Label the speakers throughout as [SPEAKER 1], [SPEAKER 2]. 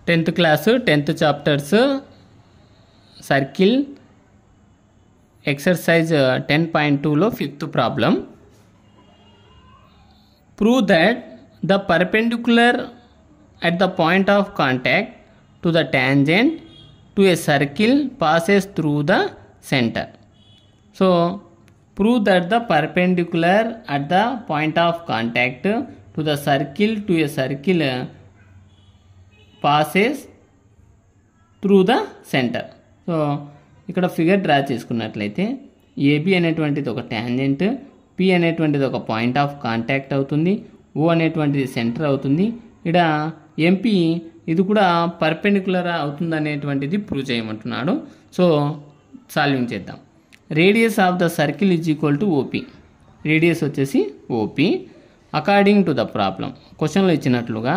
[SPEAKER 1] Tenth class 10th chapters circle exercise 10.2లో 5th problem. Prove that the perpendicular at the point of contact to the tangent to a circle passes through the center. So prove that the perpendicular at the point of contact to the circle passes through the center. So ఇక్కడ figure draw చేసుకున్నట్లయితే AB అనేటువంటిది ఒక tangent, P అనేటువంటిది ఒక point of contact అవుతుంది, ఓ అనేటువంటిది centre అవుతుంది. ఇక్కడ ఎంపీ ఇది కూడా పర్పెండిక్యులర్ అవుతుంది అనేటువంటిది ప్రూవ్ చేయమంటున్నాడు. సో సాల్వింగ్ చేద్దాం. Radius of the circle is equal to OP. Radius వచ్చేసి OP according to the problem. క్వశ్చన్లో ఇచ్చినట్లుగా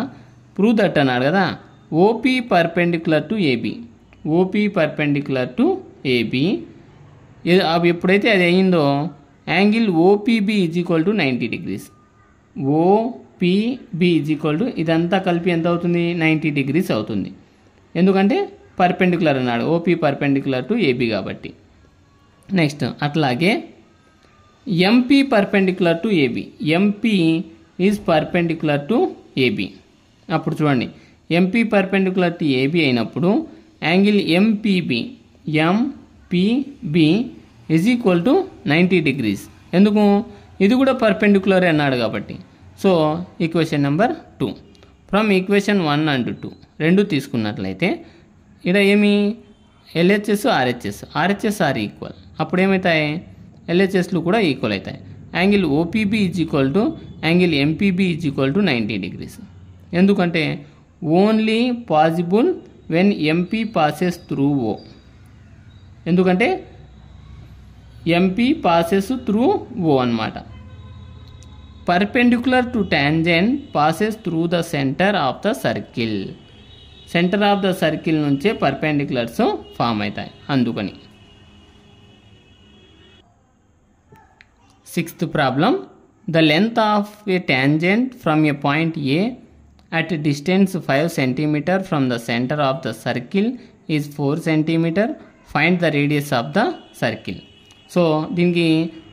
[SPEAKER 1] ప్రూవ్ దట్ అన్నాడు కదా. OP perpendicular to AB, OP perpendicular to AB. ఎప్పుడైతే అది అయిందో angle OPB is equal to 90 degrees. OPB is equal to ఇదంతా కలిపి ఎంత అవుతుంది? 90 degrees అవుతుంది. ఎందుకంటే పర్పెండిక్యులర్ అన్నాడు, ఓపీ పర్పెండిక్యులర్ టు ఏబి కాబట్టి. నెక్స్ట్ అట్లాగే MP perpendicular to AB, MP is perpendicular to AB. అప్పుడు చూడండి, ఎంపీ పర్పెండిక్యులర్ టు ఏబి అయినప్పుడు angle MPB is equal to 90 degrees. ఎందుకు? ఇది కూడా పర్పెండిక్యులర్ అన్నాడు కాబట్టి. So equation number 2 from equation 1 and 2 రెండు తీసుకున్నట్లయితే ఇక్కడ ఏమి ఎల్హెచ్ఎస్ ఆర్హెచ్ఎస్ ఆర్ ఈక్వల్. అప్పుడు ఏమవుతాయి? ఎల్హెచ్ఎస్లు కూడా ఈక్వల్ అవుతాయి. Angle OPB is equal to angle MPB is equal to 90 degrees. ఎందుకంటే only possible when MP passes through O. ఎందుకంటే ఎంపీ పాసెస్ త్రూ ఓ అన్నమాట. Perpendicular to tangent passes through the centre of the circle. Centre of the circle నుంచే perpendiculars form అవుతాయి అందుకని. 6th problem. The length of a tangent from a point A at distance 5 cm from the center of the circle is 4 cm. Find the radius of the circle. So దీనికి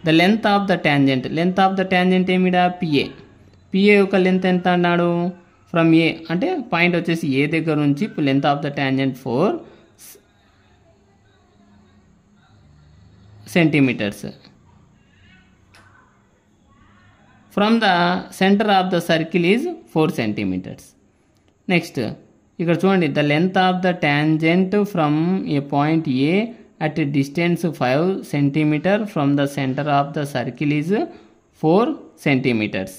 [SPEAKER 1] the length of the tangent ఏమిడా? PA యొక్క లెంత్ ఎంత అన్నాడు? From ఏ అంటే point వచ్చేసి ఏ దగ్గర నుంచి length of the tangent 4 centimeters. From the centre of the circle is 4 centimeters. Next ఇక్కడ చూడండి, the length of the tangent from a point A at distance 5 cm from the centre of the circle is 4 centimeters.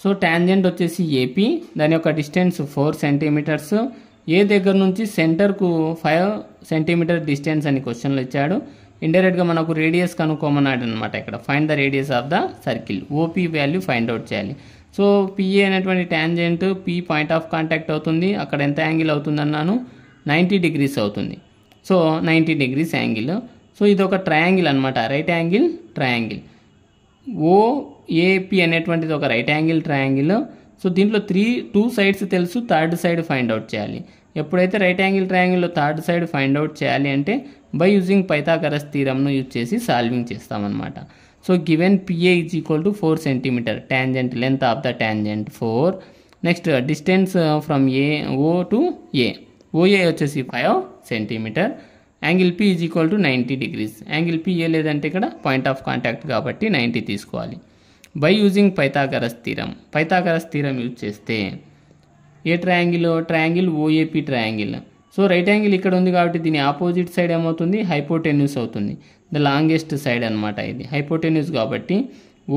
[SPEAKER 1] So tangent వచ్చేసి AP, దాని యొక్క distance 4 centimeters. ఏ దగ్గర నుంచి సెంటర్కు 5 centimeter distance అని క్వశ్చన్లో ఇచ్చాడు. ఇండైరెక్ట్గా మనకు రేడియస్ కనుక్కోమన్నాడు అనమాట. ఇక్కడ find the radius of the circle, OP value find out చేయాలి. సో పిఏ అనేటువంటి tangent P point of contact అవుతుంది. అక్కడ ఎంత యాంగిల్ అవుతుంది అన్నాను? 90 degrees అవుతుంది. So 90 degrees angle. సో ఇది ఒక ట్రయాంగిల్ అనమాట, రైట్ యాంగిల్ ట్రయాంగిల్. ఓఏపి అనేటువంటిది ఒక రైట్ యాంగిల్ ట్రయాంగిల్. సో దీంట్లో 2 sides తెలుసు, థర్డ్ సైడ్ ఫైండ్ అవుట్ చేయాలి. ఎప్పుడైతే రైట్ యాంగిల్ ట్రయాంగిల్లో థర్డ్ సైడ్ ఫైండ్ అవుట్ చేయాలి అంటే బై యూజింగ్ పైథాగరస్ థీరమ్ను యూజ్ చేసి సాల్వింగ్ చేస్తామన్నమాట. So given PA is equal to 4 cm, tangent length of the tangent 4. Next distance from O to A, OA వచ్చేసి 5 cm. Angle P is equal to 90 degrees. Angle PA లేదంటే ఇక్కడ point of contact కాబట్టి 90 తీసుకోవాలి. By using Pythagoras theorem use చేస్తే a triangle OAP triangle. So right angle ఇక్కడ ఉంది కాబట్టి దీని ఆపోజిట్ సైడ్ ఏమవుతుంది? హైపోటెన్యూస్ అవుతుంది. ద లాంగెస్ట్ సైడ్ అనమాట ఇది, హైపోటెన్యూస్ కాబట్టి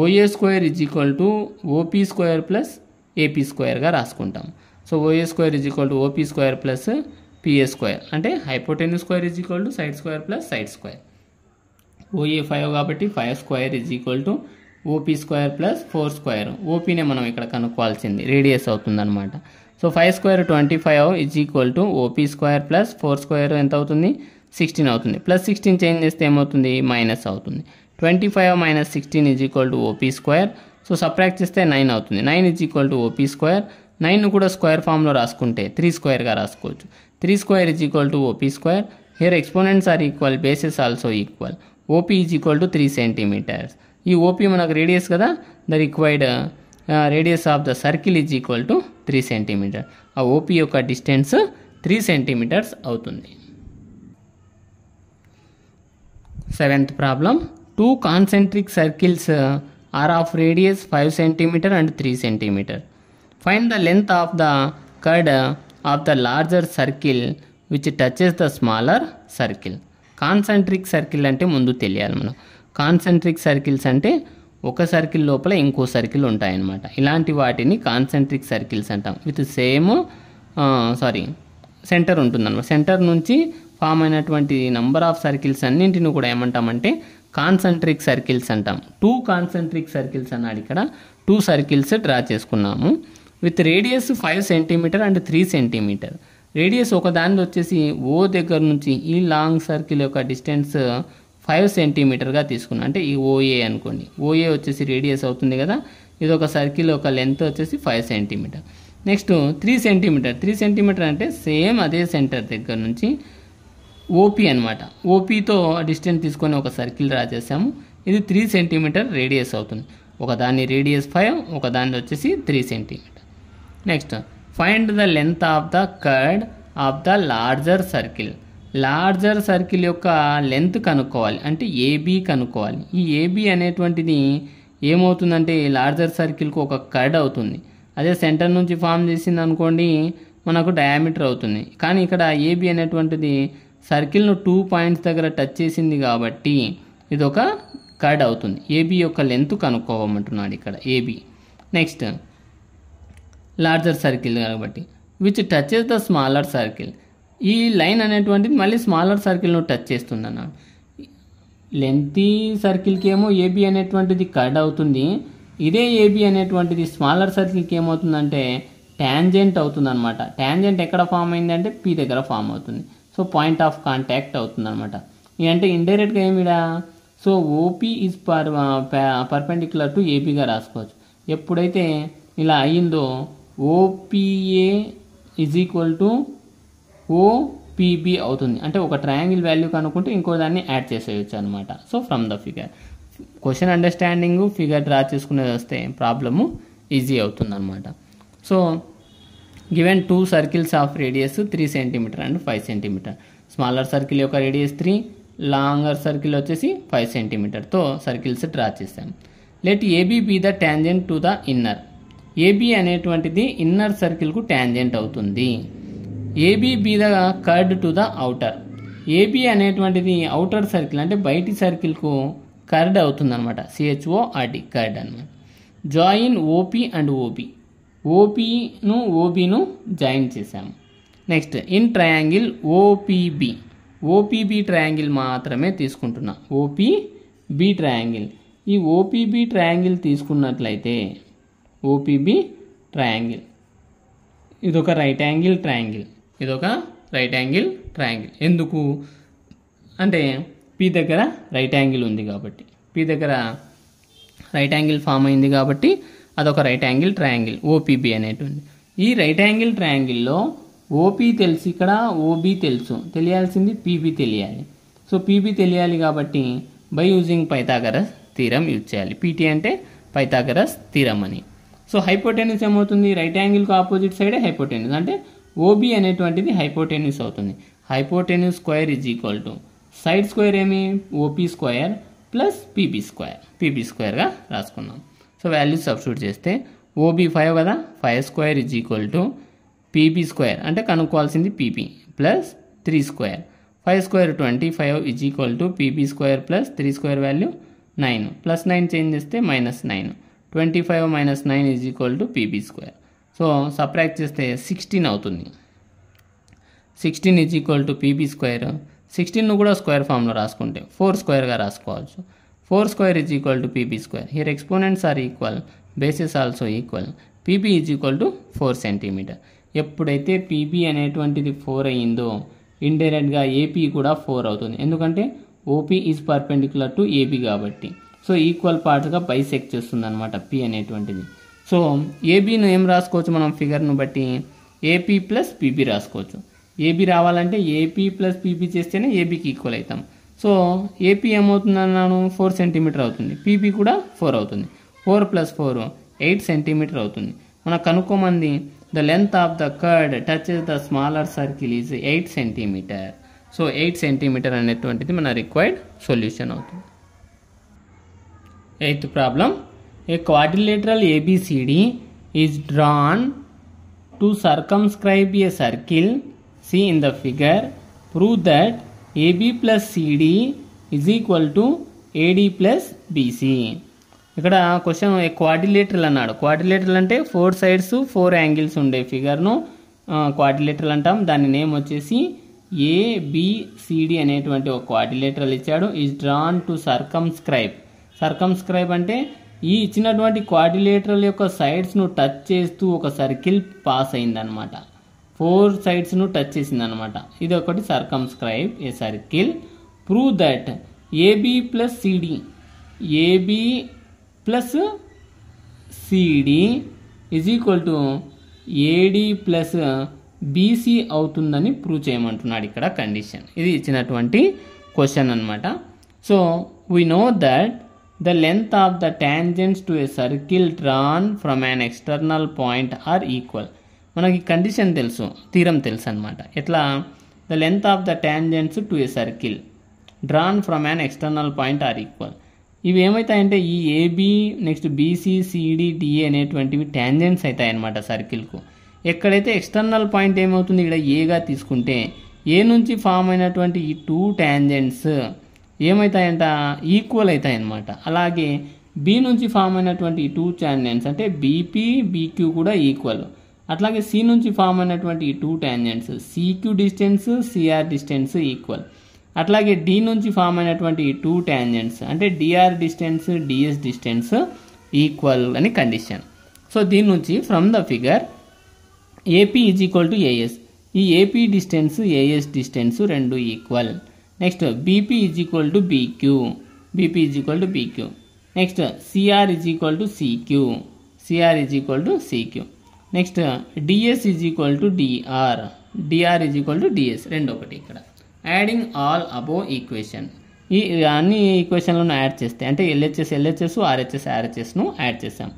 [SPEAKER 1] OA square is equal to OP square plus AP స్క్వేర్గా రాసుకుంటాం. So OA square is equal to OP square plus PA square అంటే hypotenuse square is equal to side square plus side square. OA 5 కాబట్టి 5 square is equal to OP square plus 4 square. ఓపీనే మనం ఇక్కడ కనుక్కోవాల్సింది, radius అవుతుందన్నమాట. So 5 square 25 is equal to OP square plus 4 square ఎంత అవుతుంది? 16 అవుతుంది. Plus 16 change చేస్తే ఏమవుతుంది, మైనస్ అవుతుంది. 25 minus 16 is equal to OP square. So subtract చేస్తే 9 అవుతుంది. 9 is equal to OP square. 9ను కూడా స్క్వేర్ ఫామ్లో రాసుకుంటే 3 స్క్వేర్గా రాసుకోవచ్చు. 3 square is equal to OP square. Here exponents are equal, bases also equal. OP is equal to 3 centimetres. ఈ OP మనకు రేడియస్ కదా, the required radius of the circle is equal to 3 centimetre. ఆ OP యొక్క distance 3 centimetres అవుతుంది. 7th problem. 2 concentric circles are of radius 5 cm and 3 cm. Find the length of the chord of the larger circle which touches the smaller circle. Concentric circle అంటే ముందు తెలియాలి మనం. Concentric circles అంటే ఒక circle లోపల ఇంకో circle ఉంటాయన్నమాట. ఇలాంటి వాటిని కాన్సెంట్రిక్ సర్కిల్స్ అంటాం. విత్ సేమ్ సెంటర్ ఉంటుందన్నమాట. సెంటర్ నుంచి ఫామ్ అయినటువంటి నంబర్ ఆఫ్ సర్కిల్స్ అన్నింటిని కూడా ఏమంటామంటే కాన్సెంట్రిక్ సర్కిల్స్ అంటాం. 2 కాన్సెంట్రిక్ సర్కిల్స్ అన్నాడు. ఇక్కడ 2 సర్కిల్స్ డ్రా చేసుకున్నాము. With radius 5 centimetre and 3 centimetre. Radius ఒక దానిలో వచ్చేసి ఓ దగ్గర నుంచి ఈ లాంగ్ సర్కిల్ యొక్క డిస్టెన్స్ 5 సెంటీమీటర్గా తీసుకున్నాం. అంటే ఈ ఓఏ అనుకోండి. ఓఏ వచ్చేసి రేడియస్ అవుతుంది కదా. ఇది ఒక సర్కిల్ యొక్క లెంత్ వచ్చేసి 5 సెంటీమీటర్. Next 3 centimetre. 3 సెంటీమీటర్ అంటే సేమ్ అదే సెంటర్ దగ్గర నుంచి ఓపీ అనమాట. ఓపీతో డిస్టెన్స్ తీసుకొని ఒక సర్కిల్ డ్రా చేసాము. ఇది 3 సెంటీమీటర్ రేడియస్ అవుతుంది. ఒకదాని రేడియస్ 5, ఒకదాని వచ్చేసి 3 centimetre. Next find the length of the chord of the larger circle. Larger circle యొక్క లెంత్ కనుక్కోవాలి, అంటే ఏబీ కనుక్కోవాలి. ఈ ఏబీ అనేటువంటిది ఏమవుతుందంటే లార్జర్ సర్కిల్కు ఒక కర్డ్ అవుతుంది. అదే సెంటర్ నుంచి ఫామ్ చేసింది అనుకోండి మనకు డయామీటర్ అవుతుంది. కానీ ఇక్కడ ఏబీ అనేటువంటిది సర్కిల్ను 2 పాయింట్స్ దగ్గర టచ్ చేసింది కాబట్టి ఇది ఒక కర్డ్ అవుతుంది. ఏబీ యొక్క లెంత్ కనుక్కోవమంటున్నాడు ఇక్కడ ఏబీ. నెక్స్ట్ లార్జర్ సర్కిల్ కాబట్టి which touches the smaller circle. ఈ లైన్ అనేటువంటిది మళ్ళీ స్మాలర్ సర్కిల్ను టచ్ చేస్తుంది అన్నాడు. లెంతీ సర్కిల్కి ఏమో ఏబీ అనేటువంటిది కర్డ్ అవుతుంది. ఇదే ఏబీ అనేటువంటిది స్మాలర్ సర్కిల్కి ఏమవుతుందంటే ట్యాంజెంట్ అవుతుంది అనమాట. ట్యాంజెంట్ ఎక్కడ ఫామ్ అయిందంటే పీ దగ్గర ఫామ్ అవుతుంది. సో పాయింట్ ఆఫ్ కాంటాక్ట్ అవుతుంది అనమాట. అంటే ఇండైరెక్ట్గా ఏమిడా, so OP is perpendicular to ఏబీగా రాసుకోవచ్చు. ఎప్పుడైతే ఇలా అయ్యిందో OPA is equal to OPB అవుతుంది. అంటే ఒక ట్రయాంగిల్ వాల్యూ కనుక్కుంటే ఇంకో దాన్ని యాడ్ చేసేయచ్చు అనమాట. So from the figure question understanding figure draw చేసుకునేది వస్తే ప్రాబ్లము ఈజీ అవుతుంది అనమాట. So given 2 circles of radius 3 centimetre and 5 centimetre. Smaller circle యొక్క రేడియస్ 3, లాంగర్ సర్కిల్ వచ్చేసి 5 సెంటీమీటర్తో సర్కిల్స్ డ్రా చేసాం. Let AB be the tangent to the inner. AB అనేటువంటిది inner సర్కిల్కు ట్యాంజెంట్ అవుతుంది. AB be the chord to the outer. AB అనేటువంటిది outer circle అంటే బయటి సర్కిల్కు కర్డ్ అవుతుంది అనమాట. CHORD కర్డ్ అనమాట. Join OP and OB. ఓపీను ఓబీను join చేసాము. Next in triangle OPB. OPB triangle మాత్రమే తీసుకుంటున్నా. OPB triangle. ఈ ఓపీబీ ట్రయాంగిల్ తీసుకున్నట్లయితే ఓపీబీ ట్రయాంగిల్ ఇదొక రైట్ యాంగిల్ ట్రయాంగిల్. ఇదొక రైట్ యాంగిల్ ట్రయాంగిల్. ఎందుకు అంటే పీ దగ్గర రైట్ యాంగిల్ ఉంది కాబట్టి, పీ దగ్గర రైట్ యాంగిల్ ఫామ్ అయింది కాబట్టి అదొక రైట్ యాంగిల్ ట్రయాంగిల్ ఓపీబీ అనేటువంటి. ఈ రైట్ యాంగిల్ ట్రయాంగిల్లో ఓపీ తెలుసు, ఇక్కడ ఓబీ తెలుసు, తెలియాల్సింది పీబీ తెలియాలి. సో పీబీ తెలియాలి కాబట్టి by using Pythagoras theorem use చేయాలి. పీటీ అంటే పైథాగరస్ థీరం అని. సో హైపోటెన్యూస్ ఏమవుతుంది, రైట్ యాంగిల్కి ఆపోజిట్ సైడే హైపోటెన్యూస్ అంటే ఓబీ అనేటువంటిది హైపోటెన్యూస్ అవుతుంది. Hypotenuse square is equal to side square ఏమి OP square plus PB square, PB స్క్వేర్గా రాసుకున్నాం. సో వాల్యూస్ సబ్స్టిట్యూట్ చేస్తే ఓబీ 5 కదా, 5 square is equal to PB square అంటే కనుక్కోవాల్సింది PB plus 3 square. 5 square 25 is equal to PB square plus 3 square value 9 plus 9 change చేస్తే -9. 25 - 9 is equal to PB square. So subtract చేస్తే 16 అవుతుంది. 16 is equal to PB square. 16ను కూడా square ఫామ్లో రాసుకుంటే 4 స్క్వేర్గా రాసుకోవచ్చు. 4 square is equal to PB square. Here exponents are equal, bases also equal. PB is equal to 4 centimetre. ఎప్పుడైతే PB అనేటువంటిది 4 అయ్యిందో ఇండైరెక్ట్గా ఏపీ కూడా 4 అవుతుంది, ఎందుకంటే OP is perpendicular to AB కాబట్టి. సో ఈక్వల్ పార్ట్స్గా బైసెక్ట్ చేస్తుంది అనమాట పి అనేటువంటిది. సో ఏబీను ఏం రాసుకోవచ్చు మనం ఫిగర్ను బట్టి, ఏపీ ప్లస్ పీబీ రాసుకోవచ్చు. ఏబీ రావాలంటే ఏపీ ప్లస్ పీబీ చేస్తేనే ఏబీకి ఈక్వల్ అవుతాం. సో ఏపీ ఏమవుతుంది అన్నాను, 4 సెంటీమీటర్ అవుతుంది, పీబీ కూడా 4 అవుతుంది. 4 + 4 8 సెంటీమీటర్ అవుతుంది. మనకు కనుక్కోమంది the length of the chord touches the smaller circle is 8 centimetre. So 8 centimetre అనేటువంటిది మన రిక్వైర్డ్ సొల్యూషన్ అవుతుంది. 8th problem, a quadrilateral ABCD is drawn to circumscribe a circle, see in the figure, prove that AB + CD is equal to AD + BC. ఇక్కడ question quadrilateral అన్నాడు. Quadrilateral అంటే 4 sides 4 angles ఉండే ఫిగర్ను quadrilateral అంటాం. దాని name వచ్చేసి ABCD అనేటువంటి ఒక quadrilateral ఇచ్చాడు. Is drawn to సర్కమ్స్క్రైబ్. సర్కమ్స్క్రైబ్ అంటే ఈ ఇచ్చినటువంటి క్వాడ్రిలేటరల్ యొక్క సైడ్స్ను టచ్ చేస్తూ ఒక సర్కిల్ పాస్ అయిందనమాట. 4 సైడ్స్ను టచ్ చేసిందనమాట. ఇది ఒకటి circumscribe a circle. Prove that AB + CD is equal to AD + BC అవుతుందని ప్రూవ్ చేయమంటున్నాడు ఇక్కడ కండిషన్. ఇది ఇచ్చినటువంటి క్వశ్చన్ అనమాట. So we know that the length of the tangents to a circle drawn from an external point are equal. మనకి condition తెలుసు, theorem తెలుసు అనమాట. ఎట్లా, the length of the tangents to a circle drawn from an external point are equal. ఇవి ఏమవుతాయంటే ఈ AB next BC CD DA అనేటువంటివి tangents అవుతాయి అన్నమాట సర్కిల్కు. ఎక్కడైతే ఎక్స్టర్నల్ పాయింట్ ఏమవుతుంది, ఇక్కడ ఏగా తీసుకుంటే ఏ నుంచి ఫామ్ అయినటువంటి ఈ 2 టాంజెంట్స్ ఏమవుతాయంట, ఈక్వల్ అవుతాయి అన్నమాట. అలాగే బి నుంచి ఫామ్ అయినటువంటి ఈ 2 టాంజెంట్స్ అంటే బీపీ బీక్యూ కూడా ఈక్వల్. అట్లాగే సి నుంచి ఫామ్ అయినటువంటి ఈ 2 tangents CQ distance CR distance equal. అట్లాగే డి నుంచి ఫామ్ అయినటువంటి ఈ 2 టాంజెంట్స్ అంటే DR distance DS distance equal అని కండిషన్. సో దీని నుంచి from the figure AP is equal to AS. ఈ ఏపీ డిస్టెన్స్ ఏఎస్ డిస్టెన్స్ రెండు equal. Next BP is equal to BQ, BP is equal to BQ. Next CR is equal to CQ, CR is equal to CQ. Next DS is equal to DR, DR is equal to DS, రెండు ఒకటి. ఇక్కడ adding all above equation, ఈ అన్ని ఈక్వేషన్లను add చేస్తే అంటే LHS LHS RHS ఆర్హెచ్ఎస్ను add చేసాం.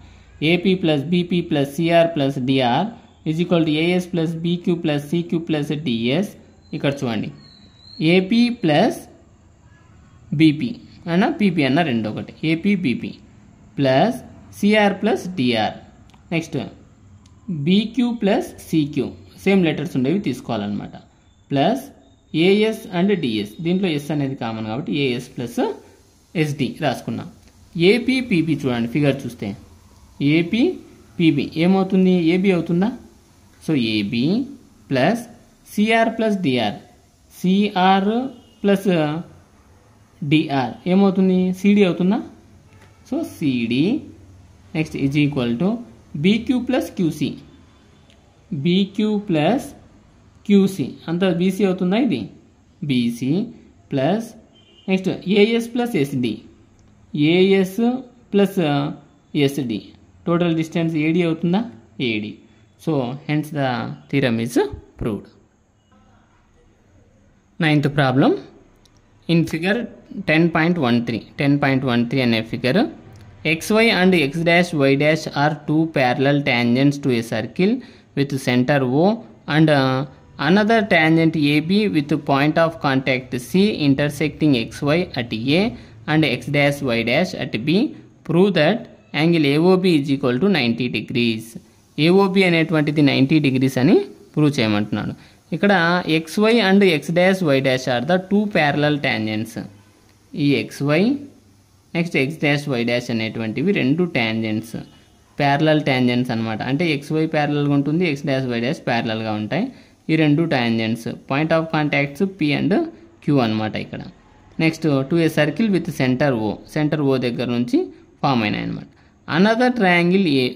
[SPEAKER 1] AP plus BP plus CR plus DR is equal to AS plus BQ plus CQ plus DS. ఇక్కడ చూడండి ఏపీ ప్లస్ బీపీ అన్న పీపీ అన్న రెండు ఒకటి, AP BP plus CR plus DR. Next BQ plus CQ same letters ఉండేవి తీసుకోవాలన్నమాట. Plus AS and DS, దీంట్లో S అనేది కామన్ కాబట్టి ఏఎస్ ప్లస్ ఎస్డి రాసుకున్నాం. ఏపీ పీపీ చూడండి ఫిగర్ చూస్తే ఏపీ పీబీ ఏమవుతుంది, ఏబీ అవుతుందా? So AB plus CR plus DR, CR plus DR ఏమవుతుంది, సిడి అవుతుందా? So CD. Next is equal to BQ plus QC, BQ plus QC అంత BC అవుతుందా, ఇది BC plus next AS plus SD, AS plus SD total distance AD అవుతుందా, AD. So hence the theorem is proved. 9th problem in figure 10.13 అనే figure xy and x dash y dash are 2 parallel tangents to a circle with center O and another tangent AB with point of contact C intersecting xy at A and x dash y dash at B. Prove that angle AOB is equal to 90 degrees. AOB అనేటువంటిది 90 degrees అని prove చేయమంటున్నాడు. ఇక్కడ xy and x dash y dash are the 2 parallel tangents. ఈ xy next x dash y dash అనేటువంటివి రెండు tangents, parallel tangents అనమాట. అంటే xy ప్యారలల్గా ఉంటుంది, x dash y dash ప్యారలల్గా ఉంటాయి. ఈ రెండు tangents point of contacts P and Q అనమాట ఇక్కడ. Next to a circle with centre O, centre O దగ్గర నుంచి ఫామ్ అయినాయి అనమాట. అనదర్ ట్రయాంగిల్ ఏ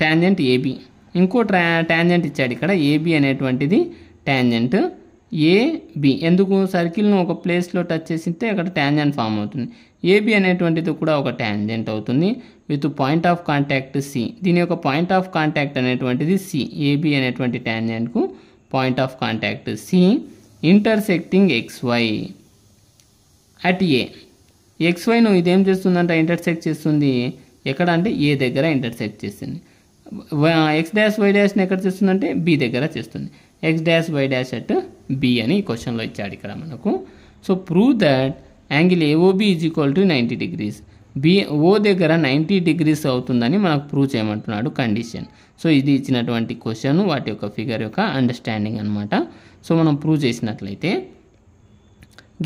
[SPEAKER 1] టాంజెంట్ AB, ఇంకో టాంజెంట్ ఇచ్చాడు ఇక్కడ AB అనేటువంటిది టాంజెంట్. ఏబి. ఎందుకు? సర్కిల్ను ఒక ప్లేస్లో టచ్ చేసితే అక్కడ ట్యాంజెంట్ ఫామ్ అవుతుంది. ఏబి అనేటువంటిది కూడా ఒక ట్యాంజెంట్ అవుతుంది with point of contact C. దీని యొక్క పాయింట్ ఆఫ్ కాంటాక్ట్ అనేటువంటిది సి. ఏబి అనేటువంటి ట్యాంజెంట్కు point of contact C intersecting XY at A. XYను ఇదేం చేస్తుందంటే ఇంటర్సెక్ట్ చేస్తుంది ఎక్కడ అంటే ఏ దగ్గర ఇంటర్సెక్ట్ చేస్తుంది. X', Y''ని ఎక్కడ చేస్తుందంటే బి దగ్గర చేస్తుంది. X', Y' అట్ బి అని ఈ క్వశ్చన్లో ఇచ్చాడు ఇక్కడ మనకు. So prove that angle AOB is equal to 90 degrees. ఓ దగ్గర 90 degrees అవుతుందని మనకు ప్రూవ్ చేయమంటున్నాడు కండిషన్. సో ఇది ఇచ్చినటువంటి క్వశ్చన్, వాటి యొక్క ఫిగర్ యొక్క అండర్స్టాండింగ్ అనమాట. సో మనం ప్రూవ్ చేసినట్లయితే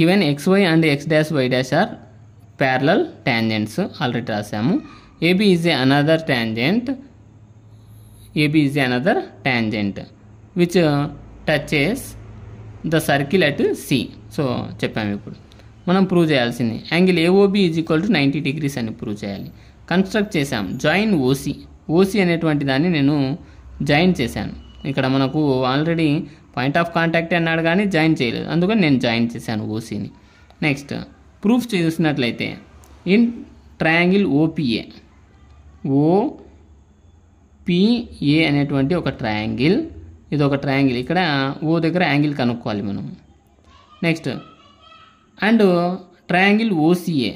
[SPEAKER 1] given XY and X', Y' are parallel tangents already రాసాము. AB is another tangent. AB is another tangent which touches the circle at C. So చెప్పాము. ఇప్పుడు మనం ప్రూవ్ చేయాల్సింది angle AOB is equal to 90 degrees అని prove చేయాలి. Construct చేసాం join OC అనేటువంటి దాన్ని నేను జాయిన్ చేశాను. ఇక్కడ మనకు ఆల్రెడీ పాయింట్ ఆఫ్ కాంటాక్ట్ అన్నాడు కానీ జాయిన్ చేయలేదు, అందుకని నేను జాయిన్ చేశాను OCని. నెక్స్ట్ ప్రూఫ్ చేసినట్లయితే ఇన్ ట్రయాంగిల్ OPA అనేటువంటి ఒక ట్రయాంగిల్, ఇది ఒక ట్రయాంగిల్. ఇక్కడ ఓ దగ్గర యాంగిల్ కనుక్కోవాలి మనం. నెక్స్ట్ అండ్ ట్రయాంగిల్ OCA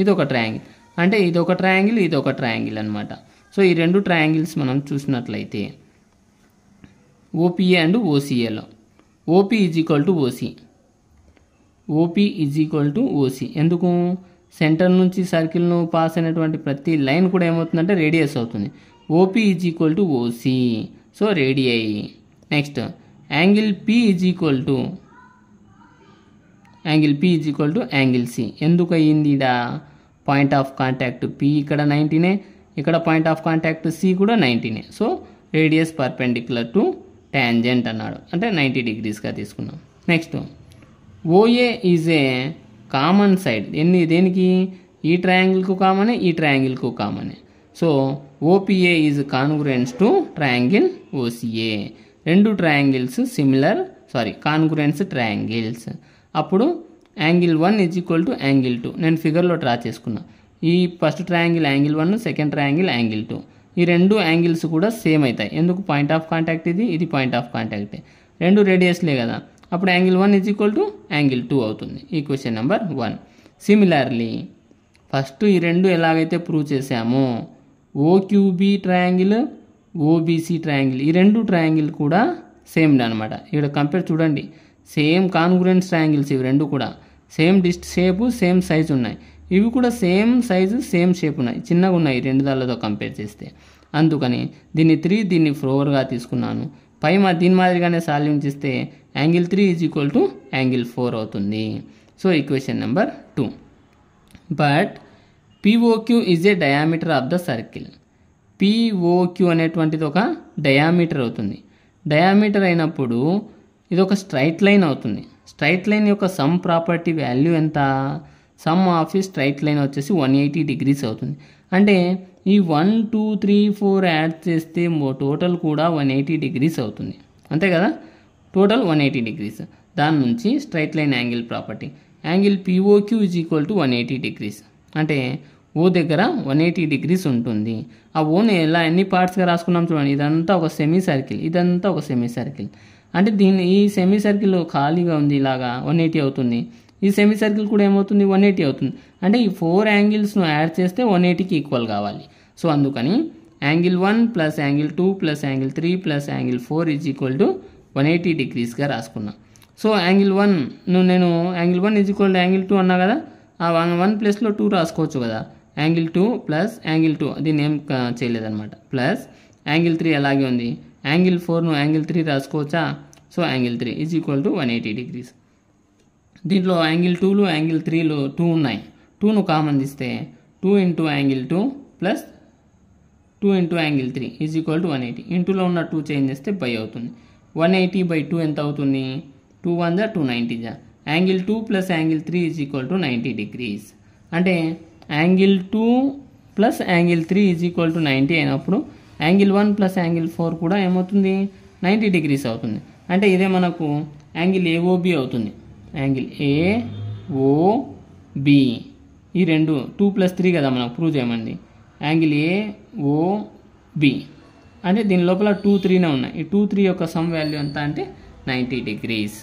[SPEAKER 1] ఇది ఒక ట్రయాంగిల్. అంటే ఇది ఒక ట్రయాంగిల్ అనమాట. సో ఈ రెండు ట్రయాంగిల్స్ మనం చూసినట్లయితే OPA అండ్ OCAలో OP is equal to OC. ఎందుకు? సెంటర్ నుంచి సర్కిల్ను పాస్ అయినటువంటి ప్రతి లైన్ కూడా ఏమవుతుందంటే రేడియస్ అవుతుంది. OP is equal to OC. So radii. Next angle P is equal to angle C. ఎందుకు అయ్యింది? ఇడ పాయింట్ ఆఫ్ కాంటాక్ట్ P ఇక్కడ 90నే, ఇక్కడ పాయింట్ ఆఫ్ కాంటాక్ట్ C కూడా 90నే. So radius perpendicular to tangent అన్నాడు, అంటే 90 degreesగా తీసుకున్నాం. Next OA is a common side. దేనికి? ఈ ట్రయాంగిల్కు కామనే, ఈ ట్రయాంగిల్కు కామనే. So OPA is congruence to triangle OCA. రెండు ట్రయాంగిల్స్ కాన్గ్రుయెన్స్ ట్రయాంగిల్స్. అప్పుడు angle 1 is equal to angle 2. నేను ఫిగర్లో డ్రా చేసుకున్నా. ఈ first triangle angle 1, second triangle angle 2. ఈ రెండు యాంగిల్స్ కూడా సేమ్ అవుతాయి. ఎందుకు? పాయింట్ ఆఫ్ కాంటాక్ట్ ఇది పాయింట్ ఆఫ్ కాంటాక్టే, రెండు రేడియస్లే కదా. అప్పుడు angle 1 is equal to angle 2 అవుతుంది. Equation number 1. సిమిలర్లీ ఫస్ట్ ఈ రెండు ఎలాగైతే ప్రూవ్ చేసామో OQB ట్రయాంగిల్, OBC ట్రయాంగిల్, ఈ రెండు ట్రయాంగిల్ కూడా సేమ్ అనమాట. ఇక్కడ కంపేర్ చూడండి, సేమ్ కాన్గ్రుయెన్స్ ట్రయాంగిల్స్. ఇవి రెండు కూడా సేమ్ షేపు, సేమ్ సైజు ఉన్నాయి. ఇవి కూడా సేమ్ సైజు, సేమ్ షేప్ ఉన్నాయి, చిన్నగా ఉన్నాయి రెండు దానితో కంపేర్ చేస్తే. అందుకని దీన్ని 3, దీన్ని 4గా తీసుకున్నాను. దీని మాదిరిగానే సాల్వింగ్ చేస్తే angle 3 is equal to angle 4 అవుతుంది. So equation number 2. But POQ is a diameter of the circle. POQ అనేటువంటిది ఒక డయామీటర్ అవుతుంది. డయామీటర్ అయినప్పుడు ఇది ఒక స్ట్రైట్ లైన్ అవుతుంది. స్ట్రైట్ లైన్ యొక్క సమ్ ప్రాపర్టీ వాల్యూ ఎంత? సమ్ ఆఫ్ ఈ స్ట్రైట్ లైన్ వచ్చేసి 180 degrees అవుతుంది. అంటే ఈ 1, 2, 3, 4 యాడ్ చేస్తే టోటల్ కూడా 180 degrees అవుతుంది, అంతే కదా. Total 180 degrees. దాని నుంచి straight line angle property angle POQ is equal to 180 degrees. అంటే ఓ దగ్గర 180 degrees ఉంటుంది. ఆ ఓని ఎన్ని పార్ట్స్గా రాసుకున్నాం చూడండి. ఇదంతా ఒక సెమీ సర్కిల్. అంటే ఈ సెమీ సర్కిల్ ఖాళీగా ఉంది, ఇలాగా 180 అవుతుంది. ఈ సెమీ సర్కిల్ కూడా ఏమవుతుంది? 180 అవుతుంది. అంటే ఈ 4 యాంగిల్స్ను యాడ్ చేస్తే 180కి ఈక్వల్ కావాలి. సో అందుకని angle 1 plus angle 2 plus angle 3 plus angle 4 is equal to 180 degreesగా రాసుకున్నా. సో యాంగిల్ 1 నేను angle 1 is equal to angle 2 అన్నా కదా. ఆ 1 ప్లేస్లో 2 రాసుకోవచ్చు కదా. యాంగిల్ 2 ప్లస్ యాంగిల్ 2, దీన్ని ఏం చేయలేదన్నమాట. ప్లస్ యాంగిల్ 3 అలాగే ఉంది. యాంగిల్ 4ను యాంగిల్ 3 రాసుకోవచ్చా? సో angle 3 is equal to 180 degrees. దీంట్లో యాంగిల్ 2లు యాంగిల్ 3లు 2 ఉన్నాయి. 2ను కామన్ తీస్తే 2 into angle 2 plus 2 into angle 3 is equal to 180. ఇంటూలో ఉన్న 2 చేంజ్ చేస్తే బై అవుతుంది. 180/2 ఎంత అవుతుంది? 2 1 జా 290 జా. Angle 2 plus angle 3 is equal to 90 degrees. అంటే angle 2 plus angle 3 is equal to 90 అయినప్పుడు యాంగిల్ 1 ప్లస్ యాంగిల్ 4 కూడా ఏమవుతుంది? 90 degrees అవుతుంది. అంటే ఇదే మనకు యాంగిల్ ఏఓబి అవుతుంది. యాంగిల్ ఏఓబి ఈ రెండు 2+3 కదా మనకు ప్రూవ్ చేయమంది. యాంగిల్ ఏఓబి అంటే దీని లోపల 2, 3నే ఉన్నాయి. ఈ 2, 3 యొక్క సమ్ వాల్యూ ఎంత అంటే 90 degrees.